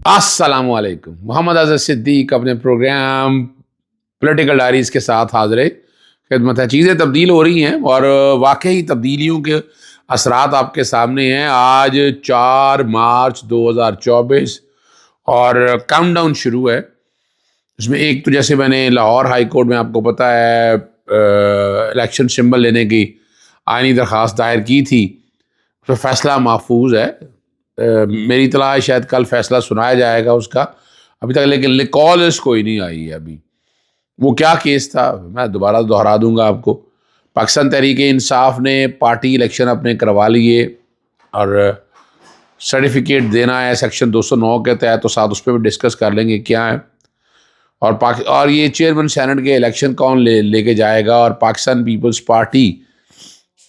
السلام علیکم. محمد اظہر صدیق اپنے پروگرام پولیٹیکل ڈائریز کے ساتھ حاضر خدمت ہے. چیزیں تبدیل ہو رہی ہیں اور واقعی تبدیلیوں کے اثرات آپ کے سامنے ہیں. آج 4 مارچ 2024 اور کاؤنٹ ڈاؤن شروع ہے. اس میں ایک تو جیسے میں نے لاہور ہائی کورٹ میں آپ کو پتہ ہے الیکشن سمبل لینے کی آئینی درخواست دائر کی تھی. تو فیصلہ محفوظ ہے. میری اطلاع ہے شاید کل فیصلہ سنایا جائے گا اس کا ابھی تک، لیکن کالز کوئی نہیں آئی ہے ابھی. وہ کیا کیس تھا میں دوبارہ دہرا دوں گا آپ کو. پاکستان تحریک انصاف نے پارٹی الیکشن اپنے کروا لیے اور سرٹیفکیٹ دینا ہے سیکشن 209 کے تحت، تو ساتھ اس پہ بھی ڈسکس کر لیں گے کیا ہے. اور یہ چیئرمین سینٹ کے الیکشن کون لے کے جائے گا. اور پاکستان پیپلز پارٹی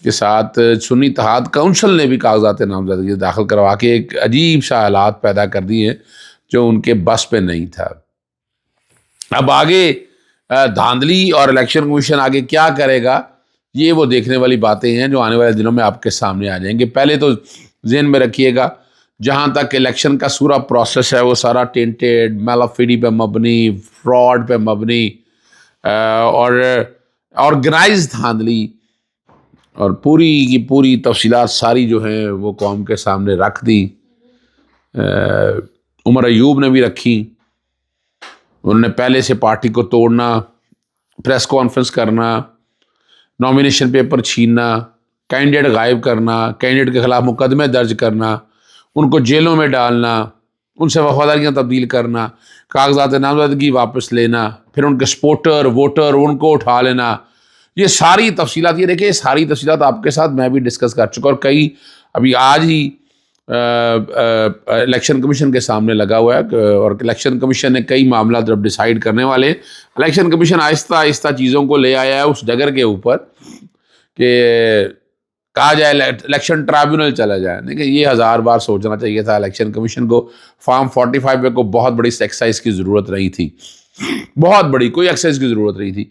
کے ساتھ سنی اتحاد کونسل نے بھی کاغذات نامزدگی داخل کروا کے ایک عجیب سا حالات پیدا کر دیے جو ان کے بس پہ نہیں تھا. اب آگے دھاندلی اور الیکشن کمیشن آگے کیا کرے گا، یہ وہ دیکھنے والی باتیں ہیں جو آنے والے دنوں میں آپ کے سامنے آ جائیں گے. پہلے تو ذہن میں رکھیے گا جہاں تک الیکشن کا سورا پروسیس ہے وہ سارا ٹینٹیڈ، میلافیڈی پہ مبنی، فراڈ پہ مبنی اور آرگنائز دھاندلی اور پوری کی پوری تفصیلات ساری جو ہیں وہ قوم کے سامنے رکھ دی. عمر ایوب نے بھی رکھی. انہوں نے پہلے سے پارٹی کو توڑنا، پریس کانفرنس کرنا، نامینیشن پیپر چھیننا، کینڈیڈیٹ غائب کرنا، کینڈیڈیٹ کے خلاف مقدمے درج کرنا، ان کو جیلوں میں ڈالنا، ان سے وفاداریاں تبدیل کرنا، کاغذات نامزدگی واپس لینا، پھر ان کے سپورٹر ووٹر ان کو اٹھا لینا. یہ ساری تفصیلات، یہ دیکھیں یہ ساری تفصیلات آپ کے ساتھ میں بھی ڈسکس کر چکا. اور کئی ابھی آج ہی الیکشن کمیشن کے سامنے لگا ہوا ہے اور الیکشن کمیشن نے کئی معاملات جب ڈیسائیڈ کرنے والے. الیکشن کمیشن آہستہ آہستہ چیزوں کو لے آیا ہے اس ڈگر کے اوپر کہ کہا جائے الیکشن ٹرائبیونل چلا جائے. دیکھیں یہ 1000 بار سوچنا چاہیے تھا الیکشن کمیشن کو. فارم 45 پہ کو بہت بڑی ایکسرسائز کی ضرورت نہیں تھی، بہت بڑی کوئی ایکسرسائز کی ضرورت نہیں تھی.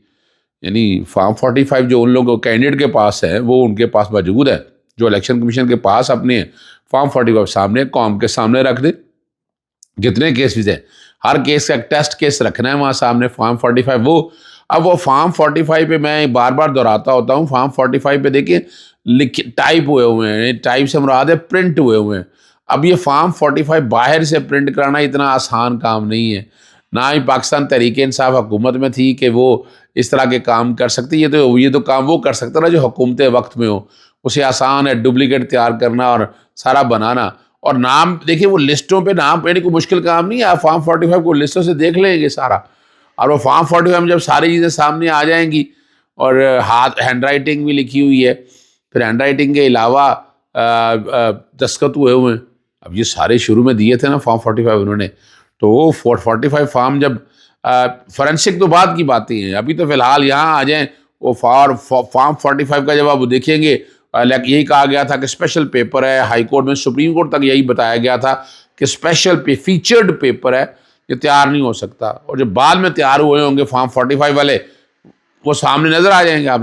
یعنی فارم 45 جو ان لوگوں کینڈیڈیٹ کے پاس ہے وہ ان کے پاس موجود ہے. جو الیکشن کمیشن کے پاس اپنے فارم 45 سامنے قوم کے سامنے رکھ دے. کتنے کیسز ہیں، ہر کیس کا ایک ٹیسٹ کیس رکھنا ہے وہاں سامنے فارم 45. اب وہ فارم 45 پہ میں بار بار دہراتا ہوتا ہوں، فارم 45 پہ دیکھیں ٹائپ ہوئے ہیں، ٹائپ سے مراد ہے پرنٹ ہوئے ہیں. اب یہ فارم 45 باہر سے پرنٹ کرانا اتنا آسان کام نہیں ہے. نہ ہی پاکستان تحریک انصاف حکومت میں تھی کہ وہ اس طرح کے کام کر سکتی. یہ تو کام وہ کر سکتا نا جو حکومت وقت میں ہو. اسے آسان ہے ڈپلیکیٹ تیار کرنا اور سارا بنانا. اور نام دیکھیں وہ لسٹوں پہ نام یعنی کوئی مشکل کام نہیں ہے. آپ فارم 45 کو لسٹوں سے دیکھ لیں گے سارا. اور وہ فارم 45 میں جب ساری چیزیں سامنے آ جائیں گی اور ہینڈ رائٹنگ بھی لکھی ہوئی ہے، پھر ہینڈ رائٹنگ کے علاوہ دستخط ہوئے ہیں. اب یہ سارے شروع میں دیے تھے نا فارم 45 انہوں نے. تو وہ 45 فارم جب فورینسک تو بعد کی باتیں ہیں، ابھی تو فی الحال یہاں آ جائیں. وہ فارم 45 کا جب آپ دیکھیں گے یہی کہا گیا تھا کہ اسپیشل پیپر ہے. ہائی کورٹ میں سپریم کورٹ تک یہی بتایا گیا تھا کہ اسپیشل فیچرڈ پیپر ہے، یہ تیار نہیں ہو سکتا. اور جب بعد میں تیار ہوئے ہوں گے فارم 45 والے وہ سامنے نظر آ جائیں گے آپ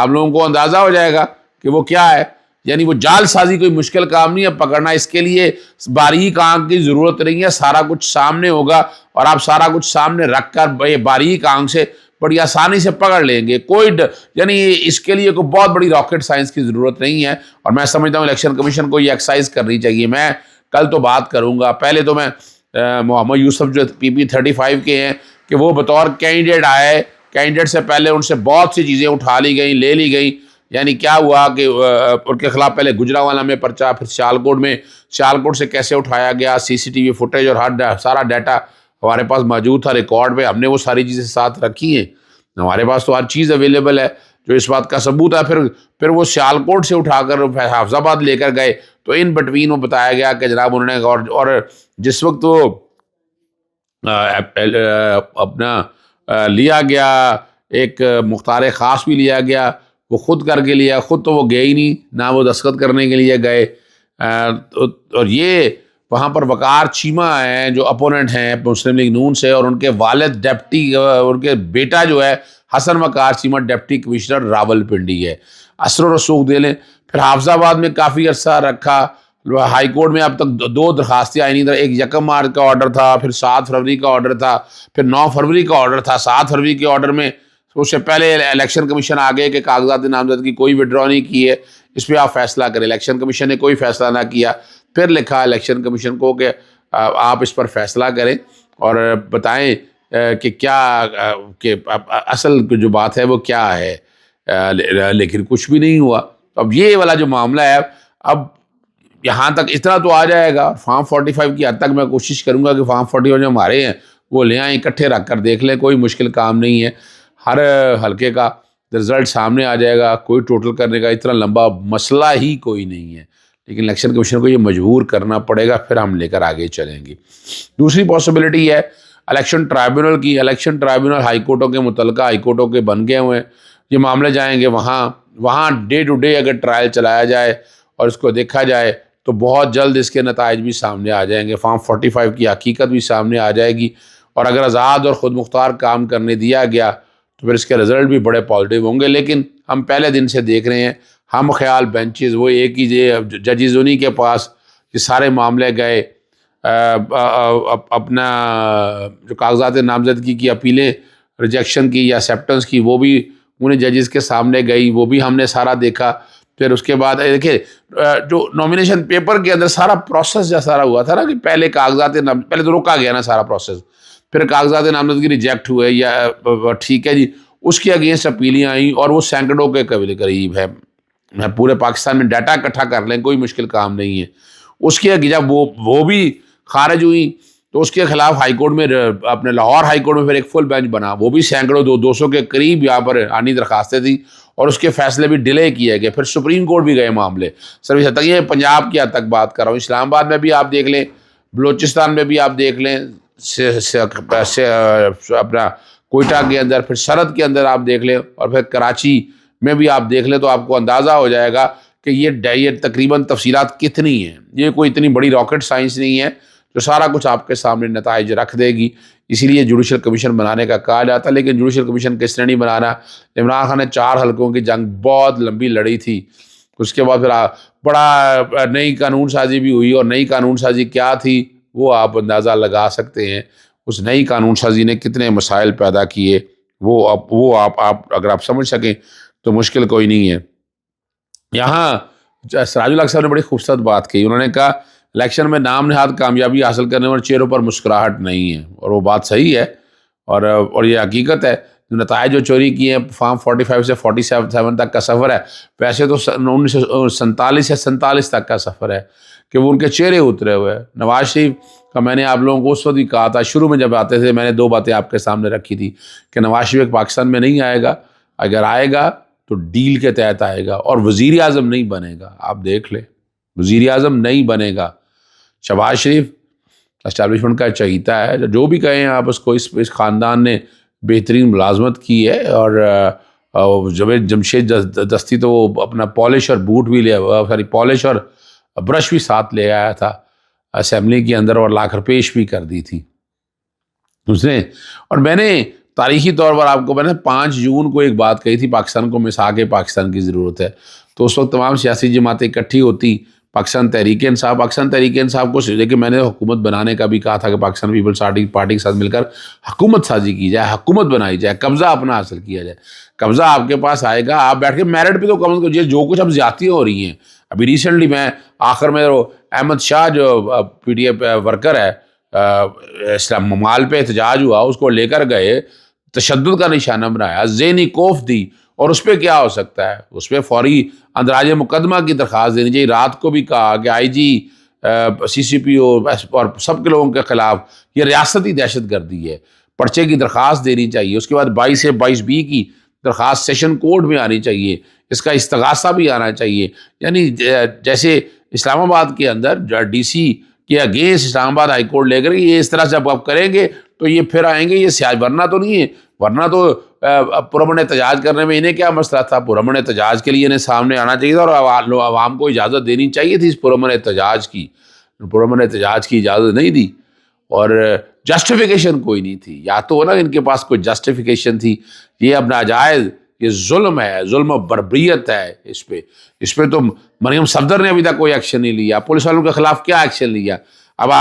لوگوں کو اندازہ ہو جائے گا کہ وہ کیا ہے. یعنی وہ جال سازی کوئی مشکل کام نہیں ہے پکڑنا. اس کے لیے باریک آنکھ کی ضرورت نہیں ہے، سارا کچھ سامنے ہوگا اور آپ سارا کچھ سامنے رکھ کر باریک آنکھ سے بڑی آسانی سے پکڑ لیں گے. یعنی اس کے لیے کوئی بہت بڑی راکٹ سائنس کی ضرورت نہیں ہے. اور میں سمجھتا ہوں الیکشن کمیشن کو یہ ایکسرسائز کرنی چاہیے. میں کل تو بات کروں گا. پہلے تو میں محمد یوسف جو PP 35 کے ہیں کہ وہ بطور کینڈیڈیٹ آئے، کینڈیڈیٹ سے پہلے ان سے بہت سی چیزیں اٹھا لی گئیں، لے لی گئیں. یعنی کیا ہوا کہ ان کے خلاف پہلے گجرانوالہ میں پرچہ، پھر سیالکوٹ سے کیسے اٹھایا گیا، CCTV فوٹیج اور سارا ڈیٹا ہمارے پاس موجود تھا ریکارڈ پہ. ہم نے وہ ساری چیزیں ساتھ رکھی ہیں. ہمارے پاس تو ہر چیز اویلیبل ہے جو اس بات کا ثبوت ہے. پھر وہ سیالکوٹ سے اٹھا کر حافظ آباد لے کر گئے تو ان بٹوین وہ بتایا گیا کہ جناب انہوں نے اور جس وقت وہ اپنا لیا گیا ایک مختار خاص بھی لیا گیا، وہ خود کر کے لیا. خود تو وہ گئے ہی نہیں، نہ وہ دستخط کرنے کے لیے گئے. اور یہ وہاں پر وقار چیمہ ہیں جو اپوننٹ ہیں مسلم لیگ نون سے، اور ان کے والد ان کے بیٹا جو ہے حسن وقار چیمہ ڈپٹی کمشنر راول پنڈی ہے. اثر و رسوخ دے لیں. پھر حافظ آباد میں کافی عرصہ رکھا، ہائی کورٹ میں اب تک 2 درخواستیں آئی نہیں، ایک 1 مارچ کا آرڈر تھا، پھر 7 فروری کا آرڈر تھا، پھر 9 فروری کا آرڈر تھا۔ 7 فروری کے آرڈر میں اس سے پہلے الیکشن کمیشن آگے کہ کاغذات نامزدگی کوئی وڈرا نہیں کی ہے، اس پہ آپ فیصلہ کریں۔ الیکشن کمیشن نے کوئی فیصلہ نہ کیا، پھر لکھا الیکشن کمیشن کو کہ آپ اس پر فیصلہ کریں اور بتائیں کہ کیا کہ اصل جو بات ہے وہ کیا ہے، لیکن کچھ بھی نہیں ہوا۔ اب یہ والا جو معاملہ ہے، اب یہاں تک اتنا تو آ جائے گا۔ فارم 45 کی حد تک میں کوشش کروں گا کہ فارم 45 جو ہمارے ہیں وہ لے آئیں، اکٹھے رکھ کر دیکھ لیں، کوئی مشکل کام نہیں ہے۔ ہر حلقے کا رزلٹ سامنے آ جائے گا، کوئی ٹوٹل کرنے کا اتنا لمبا مسئلہ ہی کوئی نہیں ہے، لیکن الیکشن کمیشن کو یہ مجبور کرنا پڑے گا، پھر ہم لے کر آگے چلیں گے۔ دوسری پاسبلٹی ہے الیکشن ٹرائبیونل کی۔ الیکشن ٹرائبیونل ہائی کورٹوں کے متعلقہ ہائی کورٹوں کے بن گئے ہوئے ہیں، یہ معاملے جائیں گے وہاں ڈے ٹو ڈے اگر ٹرائل چلایا جائے اور اس کو دیکھا جائے تو بہت جلد اس کے نتائج بھی سامنے آ جائیں گے، فارم 45 کی حقیقت بھی سامنے آ جائے گی، اور اگر آزاد اور خود مختار کام کرنے دیا گیا تو پھر اس کے رزلٹ بھی بڑے پازیٹیو ہوں گے۔ لیکن ہم پہلے دن سے دیکھ رہے ہیں، ہم خیال بینچز وہ ایک ہی ججز انہی کے پاس یہ سارے معاملے گئے، اپنا جو کاغذات نامزدگی کی اپیلیں ریجیکشن کی یا ایکسیپٹنس کی وہ بھی انہیں ججز کے سامنے گئی، وہ بھی ہم نے سارا دیکھا۔ پھر اس کے بعد دیکھیں جو نامینیشن پیپر کے اندر سارا پروسیس جو سارا ہوا تھا نا، کہ پہلے پہلے تو روکا گیا نا سارا پروسیس، پھر کاغذات نامزدگی ریجیکٹ ہوئے یا ٹھیک ہے جی، اس کے اگینسٹ اپیلیاں آئیں اور وہ سینکڑوں کے قریب ہے۔ پورے پاکستان میں ڈیٹا اکٹھا کر لیں، کوئی مشکل کام نہیں ہے۔ اس کے جب وہ بھی خارج ہوئی تو اس کے خلاف ہائی کورٹ میں اپنے لاہور ہائی کورٹ میں پھر ایک فل بینچ بنا، وہ بھی سینکڑوں 200 کے قریب یہاں پر آنی درخواستیں تھیں اور اس کے فیصلے بھی ڈیلے کیے گئے۔ پھر سپریم کورٹ بھی گئے معاملے، سروس حد تک یہ پنجاب کی حد تک بات کر رہا ہوں، اسلام آباد میں بھی آپ دیکھ لیں، بلوچستان میں بھی آپ دیکھ لیں، اپنا کوئٹہ کے اندر، پھر سرحد کے اندر آپ دیکھ لیں، اور پھر کراچی میں بھی آپ دیکھ لیں، تو آپ کو اندازہ ہو جائے گا کہ یہ تقریباً تفصیلات کتنی ہیں۔ یہ کوئی اتنی بڑی راکٹ سائنس نہیں ہے جو سارا کچھ آپ کے سامنے نتائج رکھ دے گی۔ اسی لیے جوڈیشل کمیشن بنانے کا کہا جاتا ہے، لیکن جوڈیشل کمیشن کس نے نہیں بنانا؟ عمران خان نے 4 حلقوں کی جنگ بہت لمبی لڑی تھی، اس کے بعد پھر بڑا نئی قانون سازی بھی ہوئی، اور نئی قانون سازی کیا تھی وہ آپ اندازہ لگا سکتے ہیں۔ اس نئی قانون سازی نے کتنے مسائل پیدا کیے، وہ آپ اگر آپ سمجھ سکیں تو مشکل کوئی نہیں ہے۔ یہاں سراج الحق صاحب نے بڑی خوبصورت بات کہی، انہوں نے کہا الیکشن میں نام نہاد کامیابی حاصل کرنے والے چہروں پر مسکراہٹ نہیں ہے، اور وہ بات صحیح ہے، اور یہ حقیقت ہے۔ نتائج جو چوری کیے ہیں، فارم 45 سے 47 تک کا سفر ہے، ویسے تو 1947 سے 47 تک کا سفر ہے کہ وہ ان کے چہرے اترے ہوئے ہیں۔ نواز شریف کا میں نے آپ لوگوں کو اس وقت بھی کہا تھا، شروع میں جب آتے تھے میں نے 2 باتیں آپ کے سامنے رکھی تھی کہ نواز شریف پاکستان میں نہیں آئے گا، اگر آئے گا تو ڈیل کے تحت آئے گا، اور وزیر اعظم نہیں بنے گا۔ آپ دیکھ لیں، وزیر اعظم نہیں بنے گا۔ شہباز شریف اسٹیبلشمنٹ کا چہیتا ہے، جو بھی کہیں آپ اس کو، اس خاندان نے بہترین ملازمت کی ہے، اور جمشید دستی تو وہ اپنا پالش اور بوٹ بھی پالش اور برش بھی ساتھ لے آیا تھا اسمبلی کے اندر، اور لا کر پیش بھی کر دی تھی اس نے۔ اور میں نے تاریخی طور پر آپ کو، میں نے 5 جون کو ایک بات کہی تھی، پاکستان کو مساق پاکستان کی ضرورت ہے، تو اس وقت تمام سیاسی جماعتیں اکٹھی ہوتی، پاکستان تحریک انصاف کو لیکن میں نے حکومت بنانے کا بھی کہا تھا کہ پاکستان پیپلز پارٹی کے ساتھ مل کر حکومت سازی کی جائے، حکومت بنائی جائے، قبضہ اپنا حاصل کیا جائے۔ قبضہ آپ کے پاس آئے گا، آپ بیٹھ کے میرٹ پہ تو کم از کم جو کچھ اب زیادتیاں ہو رہی ہیں، ابھی ریسنٹلی میں آخر میں احمد شاہ جو پی ٹی اے ورکر ہے، اسلام ممال پہ احتجاج ہوا، اس کو لے کر گئے، تشدد کا نشانہ بنایا، ذہنی کوف دی، اور اس پہ کیا ہو سکتا ہے؟ اس پہ فوری اندراج مقدمہ کی درخواست دینی چاہیے۔ رات کو بھی کہا کہ آئی جی، سی سی پی او اور سب کے لوگوں کے خلاف یہ ریاستی دہشت گردی ہے، پرچے کی درخواست دینی چاہیے۔ اس کے بعد 22 سے 22B کی درخواست سیشن کورٹ میں آنی چاہیے، اس کا استغاثہ بھی آنا چاہیے۔ یعنی جیسے اسلام آباد کے اندر ڈی سی کے اگینسٹ اسلام آباد ہائی کورٹ لے کر یہ اس طرح سے آپ کریں گے تو یہ پھر آئیں گے، یہ ورنہ تو نہیں ہے، ورنہ تو پرامن احتجاج کرنے میں انہیں کیا مسئلہ تھا؟ پرامن احتجاج کے لیے انہیں سامنے آنا چاہیے تھا، اور عوام کو اجازت دینی چاہیے تھی اس پرامن احتجاج کی۔ پرامن احتجاج کی اجازت نہیں دی، اور جسٹیفیکیشن کوئی نہیں تھی، یا تو نا ان کے پاس کوئی جسٹیفیکیشن تھی، یہ اب ناجائز یہ ظلم ہے، ظلم و بربریت ہے اس پہ تو مریم صفدر نے ابھی تک کوئی ایکشن نہیں لیا. پولیس والوں کے خلاف کیا ایکشن لیا؟ اب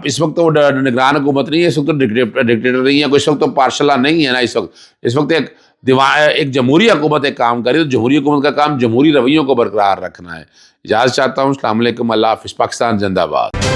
اس وقت تو وہ نگران حکومت نہیں ہے، اس وقت تو ڈکٹیٹر نہیں ہے کوئی، اس وقت تو پارشلہ نہیں ہے نا. اس وقت ایک جمہوری حکومت ایک کام کری، تو جمہوری حکومت کا کام جمہوری رویوں کو برقرار رکھنا ہے. اجازت چاہتا ہوں. السلام علیکم. اللہ حافظ. پاکستان زندہ باد.